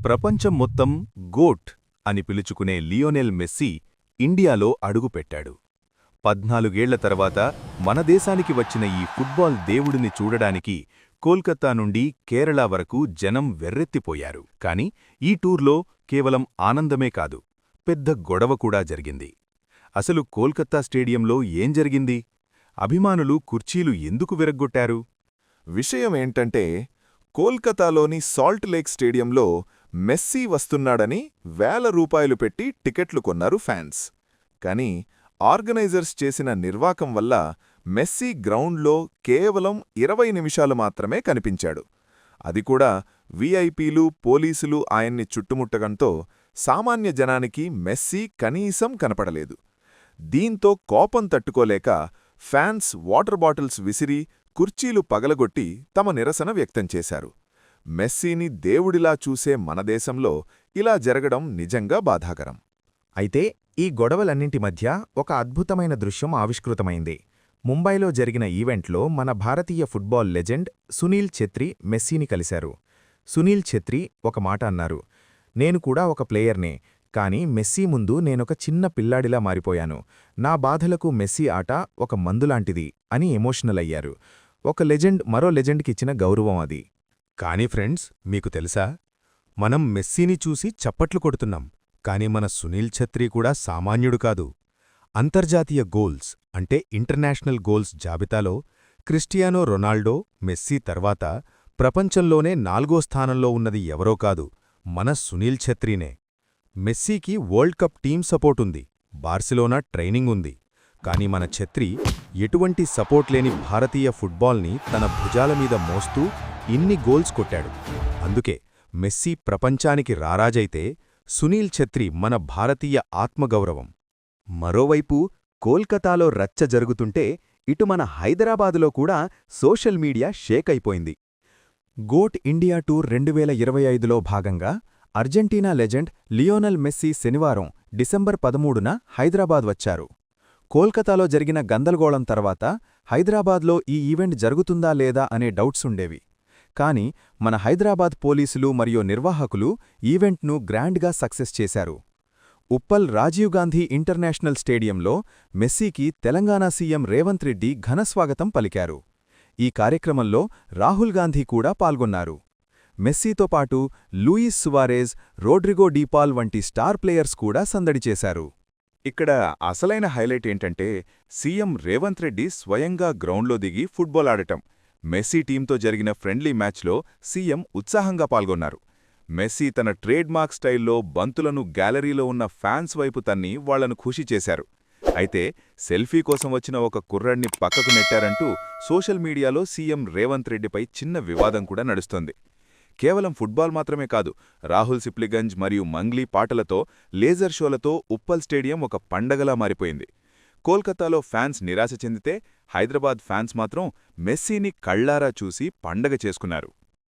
ప్రపంచం మొత్తం గోట్ అని పిలుచుకునే లియోనెల్ మెస్సీ ఇండియాలో అడుగుపెట్టాడు. 14 ఏళ్ల తర్వాత మన దేశానికి వచ్చిన ఈ ఫుట్బాల్ దేవుడిని చూడడానికి కోల్కతా నుండి కేరళ వరకు జనం వెర్రెత్తిపోయారు. కాని ఈ టూర్లో కేవలం ఆనందమే కాదు, పెద్ద గొడవ కూడా జరిగింది. అసలు కోల్కతా స్టేడియంలో ఏం జరిగింది? అభిమానులు కుర్చీలు ఎందుకు విరగ్గొట్టారు? విషయమేంటంటే, కోల్కతాలోని సాల్ట్ లేక్ స్టేడియంలో మెస్సీ వస్తున్నాడని వేల రూపాయలు పెట్టి టికెట్లు కొన్నారు ఫ్యాన్స్. కాని ఆర్గనైజర్స్ చేసిన నిర్వాకం వల్ల మెస్సీ గ్రౌండ్లో కేవలం 20 నిమిషాలు మాత్రమే కనిపించాడు. అది కూడా వీఐపీలు, పోలీసులు ఆయన్ని చుట్టుముట్టడంతో సామాన్య జనానికి మెస్సీ కనీసం కనపడలేదు. దీంతో కోపం తట్టుకోలేక ఫ్యాన్స్ వాటర్ బాటిల్స్ విసిరి కుర్చీలు పగలగొట్టి తమ నిరసన వ్యక్తం చేశారు. మెస్సీని దేవుడిలా చూసే మన దేశంలో ఇలా జరగడం నిజంగా బాధాకరం. అయితే ఈ గొడవలన్నింటి మధ్య ఒక అద్భుతమైన దృశ్యం ఆవిష్కృతమైంది. ముంబైలో జరిగిన ఈవెంట్లో మన భారతీయ ఫుట్బాల్ లెజెండ్ సునీల్ ఛెత్రి మెస్సీని కలిశారు. సునీల్ ఛెత్రి ఒక మాట అన్నారు, నేను కూడా ఒక ప్లేయర్నే, కాని మెస్సీ ముందు నేనొక చిన్న పిల్లాడిలా మారిపోయాను. నా బాధలకు మెస్సీ ఆట ఒక మందులాంటిది అని ఎమోషనల్ అయ్యారు. ఒక లెజెండ్ మరో లెజెండ్కిచ్చిన గౌరవం అది. కాని ఫ్రెండ్స్, మీకు తెలుసా, మనం మెస్సీని చూసి చప్పట్లు కొడుతున్నాం, కాని మన సునీల్ ఛత్రి కూడా సామాన్యుడు కాదు. అంతర్జాతీయ గోల్స్ అంటే ఇంటర్నేషనల్ గోల్స్ జాబితాలో క్రిస్టియానో రొనాల్డో, మెస్సీ తర్వాత ప్రపంచంలోనే 4వ స్థానంలో ఉన్నది ఎవరో కాదు, మన సునీల్ ఛత్రీనే. మెస్సీకి వరల్డ్ కప్ టీమ్ సపోర్ట్ ఉంది, బార్సిలోనా ట్రైనింగ్ ఉంది. కాని మన ఛత్రి ఎటువంటి సపోర్ట్ లేని భారతీయ ఫుట్బాల్ని తన భుజాల మీద మోస్తూ ఇన్ని గోల్స్ కొట్టాడు. అందుకే మెస్సీ ప్రపంచానికి రారాజైతే సునీల్ ఛత్రి మన భారతీయ ఆత్మగౌరవం. మరోవైపు కోల్కతాలో రచ్చ జరుగుతుంటే ఇటు మన హైదరాబాదులో కూడా సోషల్ మీడియా షేక్ అయిపోయింది. గోట్ ఇండియా టూర్ 2025లో భాగంగా అర్జెంటీనా లెజెండ్ లియోనెల్ మెస్సీ శనివారం డిసెంబర్ 13న హైదరాబాద్ వచ్చారు. కోల్కతాలో జరిగిన గందరగోళం తర్వాత హైదరాబాద్లో ఈ ఈవెంట్ జరుగుతుందా లేదా అనే డౌట్సుండేవి. కాని మన హైదరాబాద్ పోలీసులు మరియు నిర్వాహకులు ఈవెంట్ను గ్రాండ్గా సక్సెస్ చేశారు. ఉప్పల్ రాజీవ్ గాంధీ ఇంటర్నేషనల్ స్టేడియంలో మెస్సీకి తెలంగాణ సీఎం రేవంత్ రెడ్డి ఘనస్వాగతం పలికారు. ఈ కార్యక్రమంలో రాహుల్ గాంధీ కూడా పాల్గొన్నారు. మెస్సీతో పాటు లూయిస్ సువారేజ్, రోడ్రిగో డీపాల్ వంటి స్టార్ ప్లేయర్స్ కూడా సందడి చేశారు. ఇక్కడ అసలైన హైలైట్ ఏంటంటే, సీఎం రేవంత్ రెడ్డి స్వయంగా గ్రౌండ్లో దిగి ఫుట్బాల్ ఆడటం. మెస్సీ టీంతో జరిగిన ఫ్రెండ్లీ మ్యాచ్లో సీఎం ఉత్సాహంగా పాల్గొన్నారు. మెస్సీ తన ట్రేడ్ మార్క్ స్టైల్లో బంతులను గ్యాలరీలో ఉన్న ఫ్యాన్స్ వైపు తన్ని వాళ్లను ఖుషి చేశారు. అయితే సెల్ఫీ కోసం వచ్చిన ఒక కుర్రాడ్ని పక్కకు నెట్టారంటూ సోషల్ మీడియాలో సీఎం రేవంత్ రెడ్డిపై చిన్న వివాదం కూడా నడుస్తోంది. కేవలం ఫుట్బాల్ మాత్రమే కాదు, రాహుల్ సిప్లిగంజ్ మరియు మంగ్లీ పాటలతో, లేజర్ షోలతో ఉప్పల్ స్టేడియం ఒక పండగలా మారిపోయింది. కోల్కతాలో ఫ్యాన్స్ నిరాశ చెందితే, హైదరాబాద్ ఫ్యాన్స్ మాత్రం మెస్సీని కళ్లారా చూసి పండగ చేసుకున్నారు.